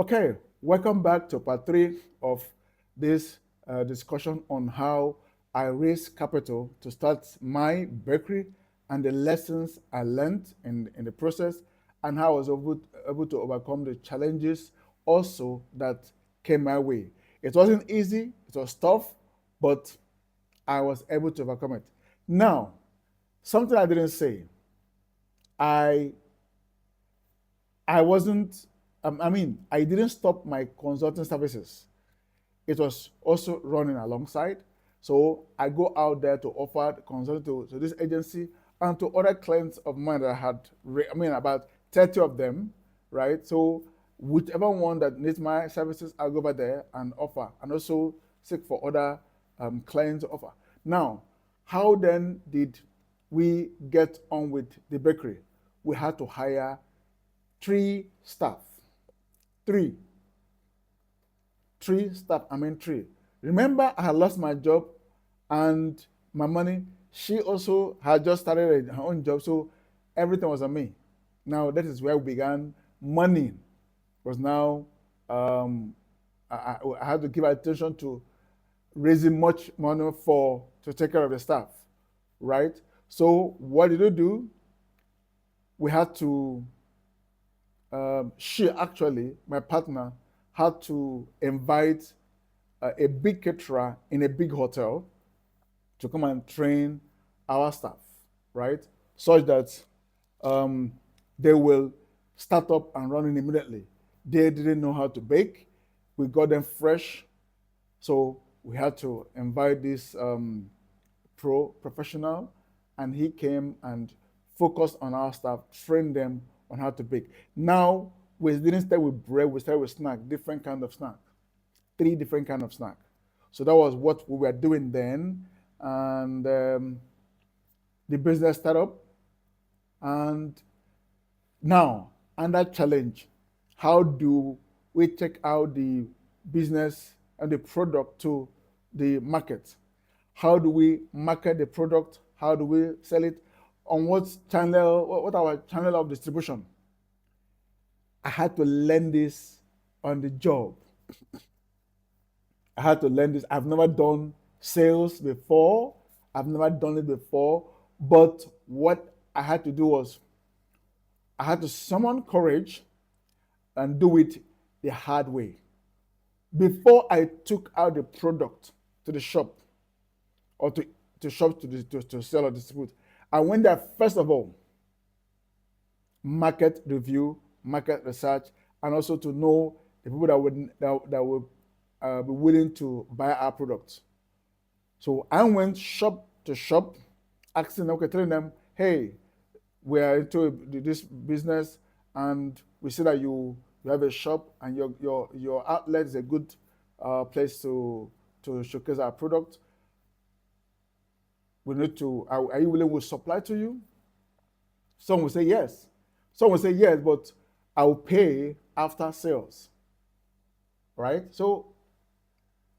Okay, welcome back to part three of this discussion on how I raised capital to start my bakery and the lessons I learned in the process and how I was able to overcome the challenges also that came my way. It wasn't easy, it was tough, but I was able to overcome it. Now, something I didn't say, I I wasn't I didn't stop my consulting services. It was also running alongside. So I go out there to offer consulting to this agency and to other clients of mine that I had, about 30 of them, right? So whichever one that needs my services, I'll go over there and offer and also seek for other clients to offer. Now, how then did we get on with the bakery? We had to hire three staff. Three. Three staff, three. Remember, I had lost my job and my money. She also had just started her own job, so everything was on me. Now, that is where we began. Money was now, I had to give attention to raising much money to take care of the staff, right? So, what did we do? We had to she actually, my partner, had to invite a big caterer in a big hotel to come and train our staff, right? Such that um, they will start up and running immediately. They didn't know how to bake. We got them fresh, so we had to invite this professional, and he came and focused on our staff, trained them on how to bake. Now we didn't start with bread, we started with snack, different kind of snack, three different kind of snack. So that was what we were doing then, and the business startup. And now, under challenge, how do we take out the business and the product to the market? How do we market the product? How do we sell it? On what channel, what our channel of distribution? I had to learn this on the job. I had to learn this. I've never done sales before. I've never done it before. But what I had to do was I had to summon courage and do it the hard way. Before I took out the product to the shop or to shop to sell or distribute, I went there first of all, market review, market research, and also to know the people that would be willing to buy our products. So I went shop to shop, asking them, okay, telling them, hey, we are into this business, and we see that you have a shop, and your outlet is a good place to showcase our product. We need to. Are you willing to supply to you? Some will say yes. Some will say yes, but I will pay after sales, right? So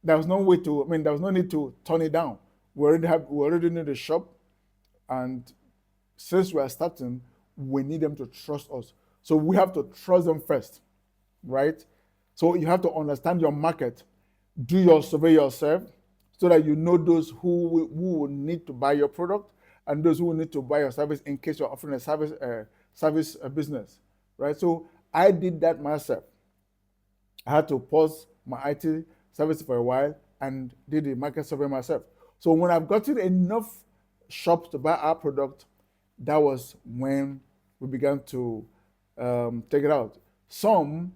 there was no way to. There was no need to turn it down. We already need a shop, and since we are starting, we need them to trust us. So we have to trust them first, right? So you have to understand your market, do your survey yourself, so that you know those who will need to buy your product and those who will need to buy your service in case you're offering a service business, right? So I did that myself. I had to pause my IT service for a while and did the market survey myself. So when I've gotten enough shops to buy our product, that was when we began to take it out. Some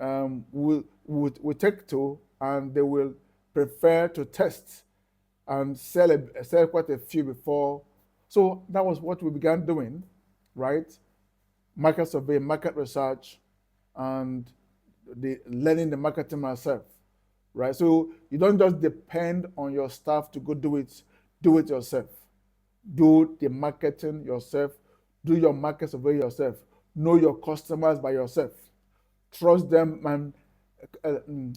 will take to, and they will prefer to test and sell quite a few before. So that was what we began doing, right? Market survey, market research, and learning the marketing myself, right? So you don't just depend on your staff to go do it yourself. Do the marketing yourself, do your market survey yourself, know your customers by yourself, trust them, and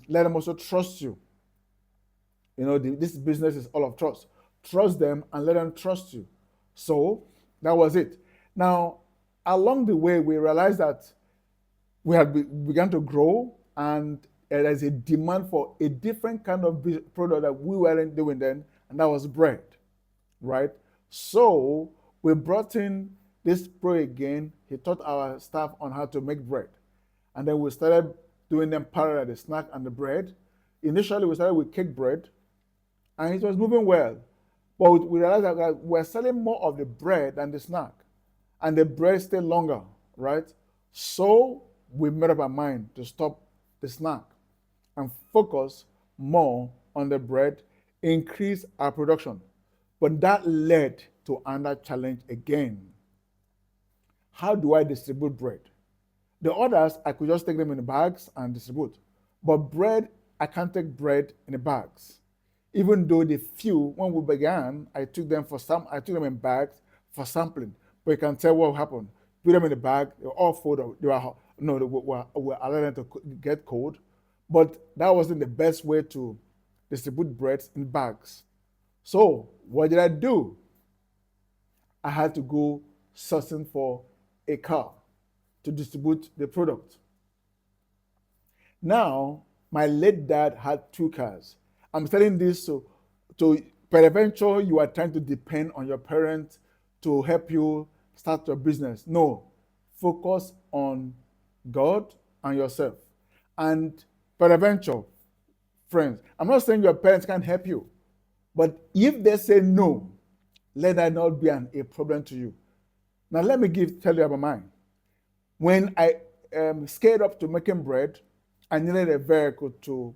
let them also trust you. This business is all of trust. Trust them and let them trust you. So that was it. Now, along the way, we realized that we had began to grow, and there's a demand for a different kind of product that we weren't doing then, and that was bread, right? So we brought in this pro again. He taught our staff on how to make bread, and then we started doing them parallel, the snack and the bread. Initially, we started with cake bread, and it was moving well. But we realized that we're selling more of the bread than the snack, and the bread stayed longer, right? So we made up our mind to stop the snack and focus more on the bread, increase our production. But that led to another challenge again. How do I distribute bread? The others, I could just take them in the bags and distribute. But bread, I can't take bread in the bags. Even though the few, when we began, I took them in bags for sampling. But you can tell what happened. Put them in the bag, they were all full. They were allowed to get cold. But that wasn't the best way to distribute breads in bags. So what did I do? I had to go searching for a car to distribute the product. Now, my late dad had 2 cars. I'm telling this to peradventure you are trying to depend on your parents to help you start your business. No, focus on God and yourself. And peradventure, friends, I'm not saying your parents can't help you, but if they say no, let that not be a problem to you. Now let me tell you about mine. When I scaled up to making bread, I needed a vehicle to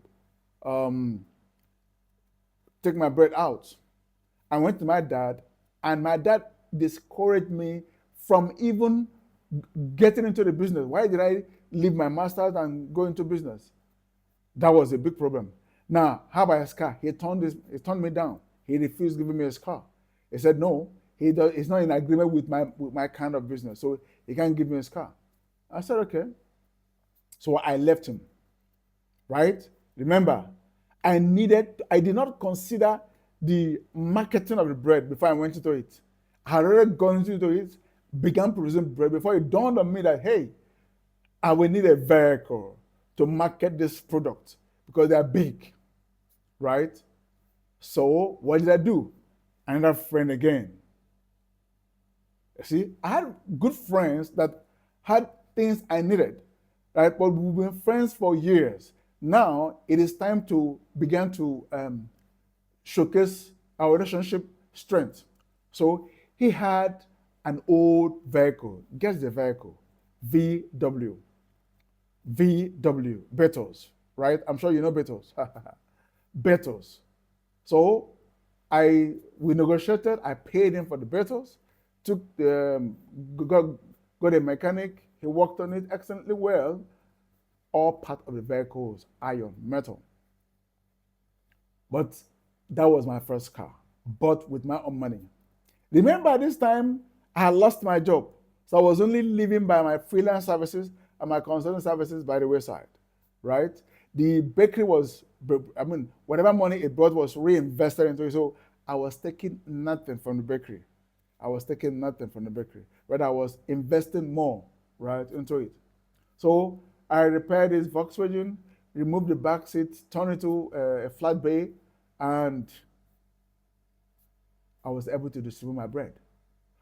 take my bread out. I went to my dad, and my dad discouraged me from even getting into the business. Why did I leave my master's and go into business? That was a big problem. Now, how about his car? He turned me down. He refused giving me his car. He said no, he's not in agreement with my kind of business, so he can't give me his car. I said okay. So I left him. Right? Remember, I did not consider the marketing of the bread before I went into it. I had already gone into it, began producing bread before it dawned on me that, hey, I will need a vehicle to market this product because they are big, right? So what did I do? Another friend again. See, I had good friends that had things I needed, right? But we've been friends for years. Now it is time to begin to showcase our relationship strength. So he had an old vehicle. Guess the vehicle? VW. VW, Betos, right? I'm sure you know Betos. Betos. So we negotiated. I paid him for the Betos. Got a mechanic. He worked on it excellently well. All part of the vehicle was iron, metal. But that was my first car, bought with my own money. Remember, this time I had lost my job. So I was only living by my freelance services and my consulting services by the wayside, right? The bakery whatever money it brought was reinvested into it. So I was taking nothing from the bakery. But I was investing more, right, into it. So I repaired this Volkswagen, removed the back seat, turned it to a flat bay, and I was able to distribute my bread.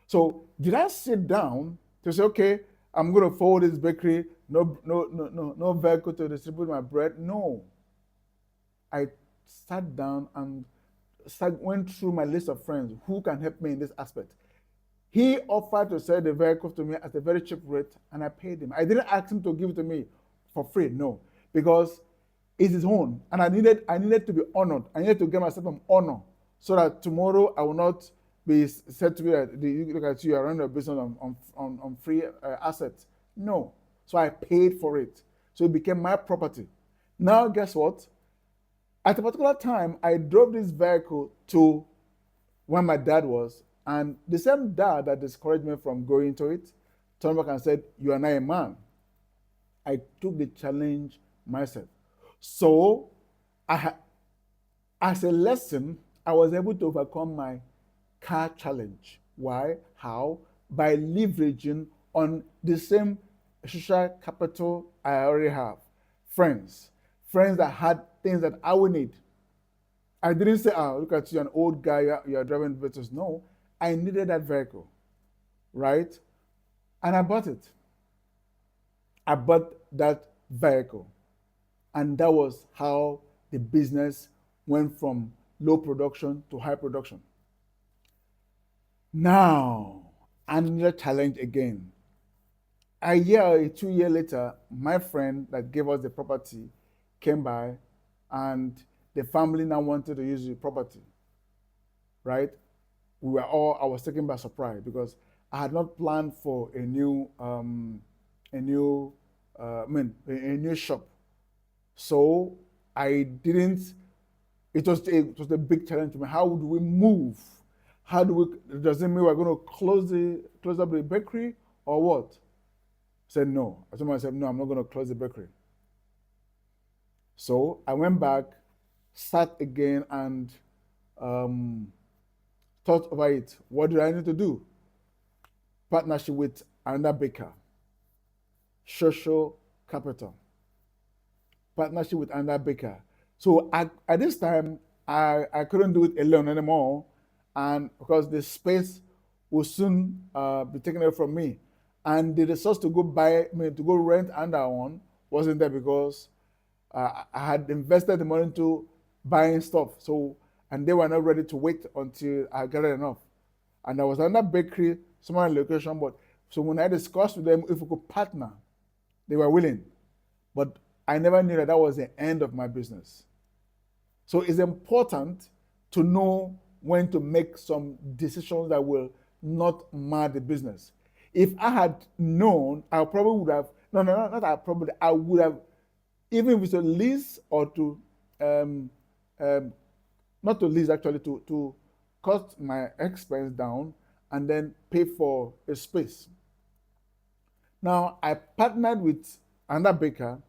So did I sit down to say, okay, I'm going to follow this bakery, no vehicle to distribute my bread? No. I sat down and went through my list of friends who can help me in this aspect. He offered to sell the vehicle to me at a very cheap rate, and I paid him. I didn't ask him to give it to me for free, no, because it's his own, and I needed to be honored. I needed to get myself some honor, so that tomorrow I will not be said to be that look at you, are running a business on free assets. No, so I paid for it, so it became my property. Now, guess what? At a particular time, I drove this vehicle to where my dad was. And the same dad that discouraged me from going to it turned back and said, you are not a man. I took the challenge myself. So as a lesson, I was able to overcome my car challenge. Why? How? By leveraging on the same social capital I already have. Friends. Friends that had things that I would need. I didn't say, look at you, an old guy, you're driving vehicles. No, I needed that vehicle, right? And I bought it. I bought that vehicle. And that was how the business went from low production to high production. Now, another challenge again. A year, 2 years later, my friend that gave us the property came by, and the family now wanted to use the property, right? I was taken by surprise because I had not planned for a new, a new shop. So I didn't, it was a big challenge to me. How do we move? Does it mean we're going to close up the bakery or what? I said no. I told myself, no, I'm not going to close the bakery. So I went back, sat again, and thought about it. What do I need to do? Partnership with another baker, social capital. Partnership with another baker. So at this time, I couldn't do it alone anymore, and because the space will soon be taken away from me, and the resource to go rent another one wasn't there because I had invested the money into buying stuff. So, and they were not ready to wait until I gathered enough. And there was another bakery somewhere in location, but so when I discussed with them if we could partner, they were willing. But I never knew that was the end of my business. So it's important to know when to make some decisions that will not mar the business. If I had known, I probably would have, no, not I probably, I would have, even if it's a lease or to, not to lease actually, to cut my expense down and then pay for a space. Now, I partnered with another baker.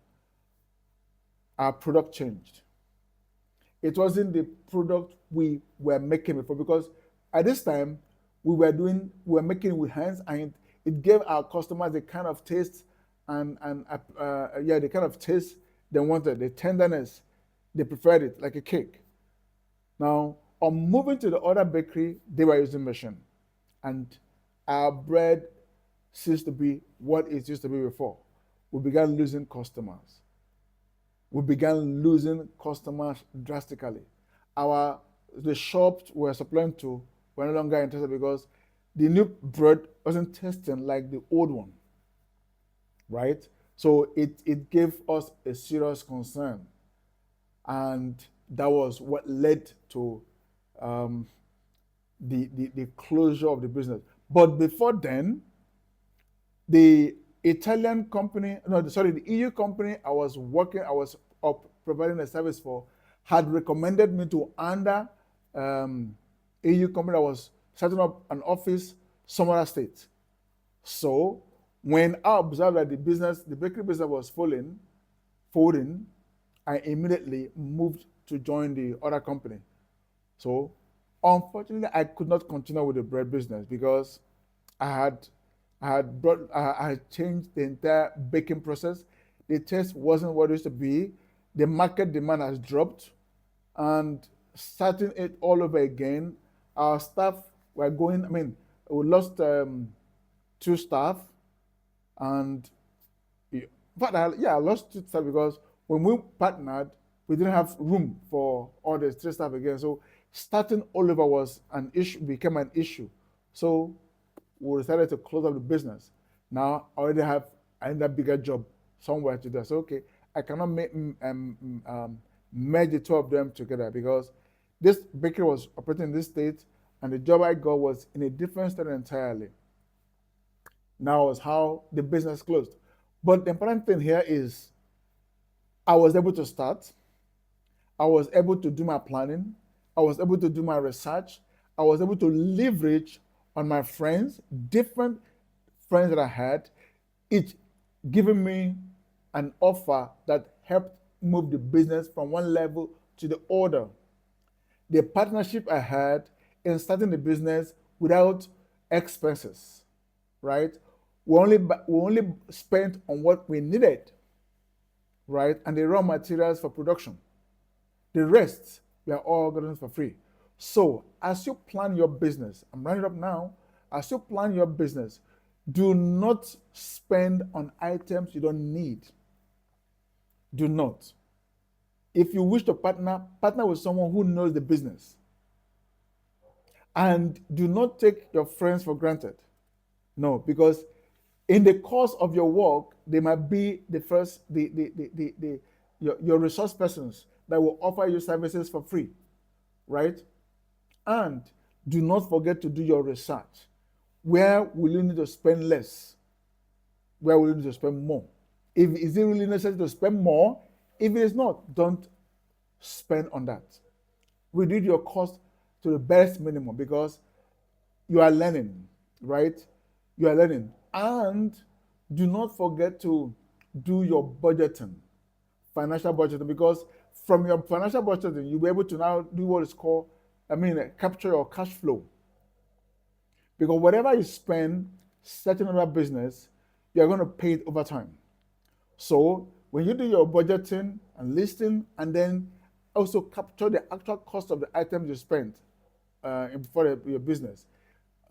Our product changed. It wasn't the product we were making before, because at this time we were making with hands, and it gave our customers the kind of taste the kind of taste they wanted, the tenderness. They preferred it like a cake. Now, on moving to the other bakery, they were using machine, and our bread ceased to be what it used to be before. We began losing customers. Drastically. The shops we were supplying to were no longer interested because the new bread wasn't tasting like the old one, right? So it gave us a serious concern, and that was what led to the closure of the business. But before then, the Italian company, the EU company I was providing a service for, had recommended me to another EU company that was setting up an office some other state. So when I observed that the bakery business was folding, I immediately moved to join the other company. So unfortunately, I could not continue with the bread business because I had changed the entire baking process. The taste wasn't what it used to be. The market demand has dropped, and starting it all over again, our staff were going. We lost 2 staff, and I lost 2 staff because when we partnered, we didn't have room for all the 3 staff again. So starting all over became an issue. So we decided to close up the business. Now I already have another bigger job somewhere to do. So okay, I cannot merge the 2 of them together because this bakery was operating in this state, and the job I got was in a different state entirely. Now was how the business closed. But the important thing here is I was able to start. I was able to do my planning. I was able to do my research. I was able to leverage on my friends, different friends that I had, each giving me an offer that helped move the business from one level to the other. The partnership I had in starting the business without expenses, right, We only spent on what we needed, right? And the raw materials for production. The rest, we are all getting for free. So as you plan your business, I'm running up now. As you plan your business, do not spend on items you don't need. Do not. If you wish to partner with someone who knows the business. And do not take your friends for granted. No, because in the course of your work, they might be your resource persons that will offer you services for free, right? And do not forget to do your research. Where will you need to spend less? Where will you need to spend more? Is it really necessary to spend more? If it is not, don't spend on that. Reduce your cost to the best minimum because you are learning, right? You are learning. And do not forget to do your budgeting, financial budgeting, because from your financial budgeting, you'll be able to now do what is called, capture your cash flow. Because whatever you spend setting up a business, you're going to pay it over time. So when you do your budgeting and listing, and then also capture the actual cost of the items you spent for your business.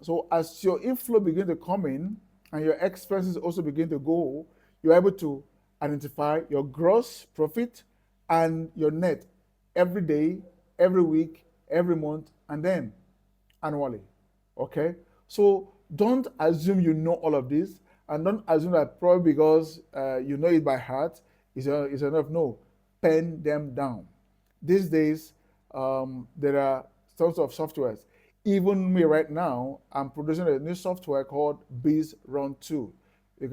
So as your inflow begins to come in and your expenses also begin to go, you're able to identify your gross profit and your net every day, every week, every month, and then annually. Okay? So don't assume you know all of this, and don't assume that probably because you know it by heart is enough. No, pen them down. These days, there are tons of softwares. Even me right now, I'm producing a new software called Biz Run 2. You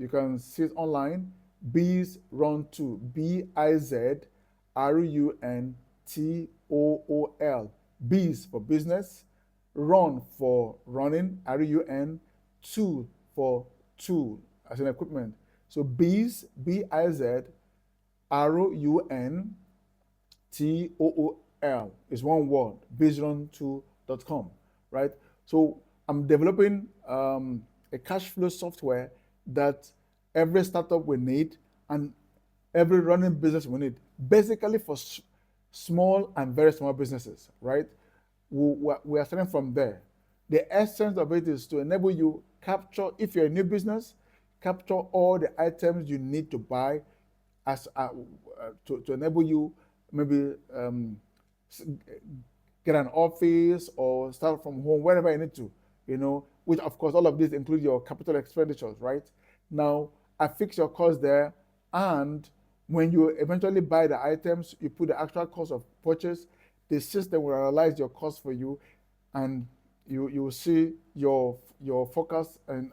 can see it online. Biz Run 2, BIZRUNTOOL. Biz for business, run for running, RUN, tool for tool as an equipment. So Biz, BIZRUNTOOL is one word, bizrun2.com, right? So I'm developing a cash flow software that every startup will need and every running business will need, basically for small and very small businesses, right? We are starting from there. The essence of it is to enable you capture, if you're a new business, capture all the items you need to buy as to enable you maybe get an office or start from home, wherever you need to, which of course all of this includes your capital expenditures, right? Now, I fix your cost there, and when you eventually buy the items, you put the actual cost of purchase, the system will analyze your cost for you, and you will see your forecast and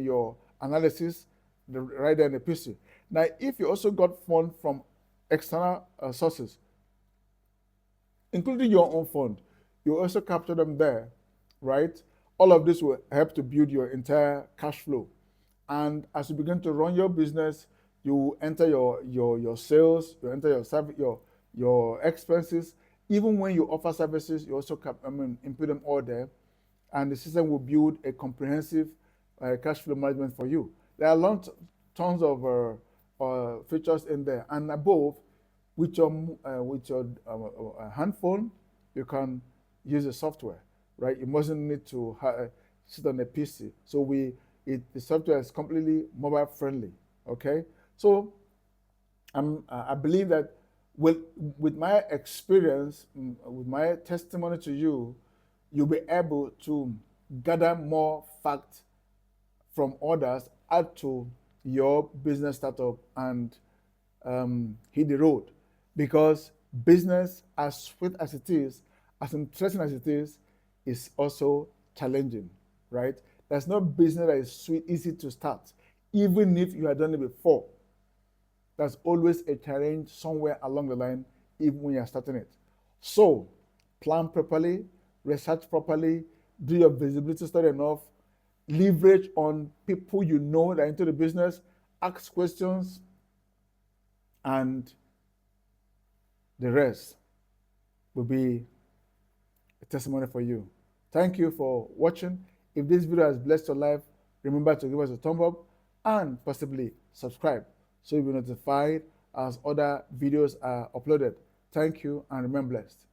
your analysis right there in the PC. Now, if you also got funds from external sources, including your own fund, you also capture them there, right? All of this will help to build your entire cash flow. And as you begin to run your business, you enter your sales, you enter your expenses. Even when you offer services, you also input them all there, and the system will build a comprehensive cash flow management for you. There are tons of features in there, and above, with your handphone, you can use the software, right? You mustn't need to sit on a PC. So the software is completely mobile friendly. Okay, so I believe that with my experience, with my testimony to you, you'll be able to gather more facts from others, add to your business startup, and hit the road. Because business, as sweet as it is, as interesting as it is also challenging, right? There's no business that is sweet, easy to start, even if you have done it before. There's always a challenge somewhere along the line, even when you're starting it. So, plan properly, research properly, do your visibility study enough, leverage on people you know that are into the business, ask questions, and the rest will be a testimony for you. Thank you for watching. If this video has blessed your life, Remember to give us a thumb up and possibly subscribe so you'll be notified as other videos are uploaded. Thank you and remain blessed.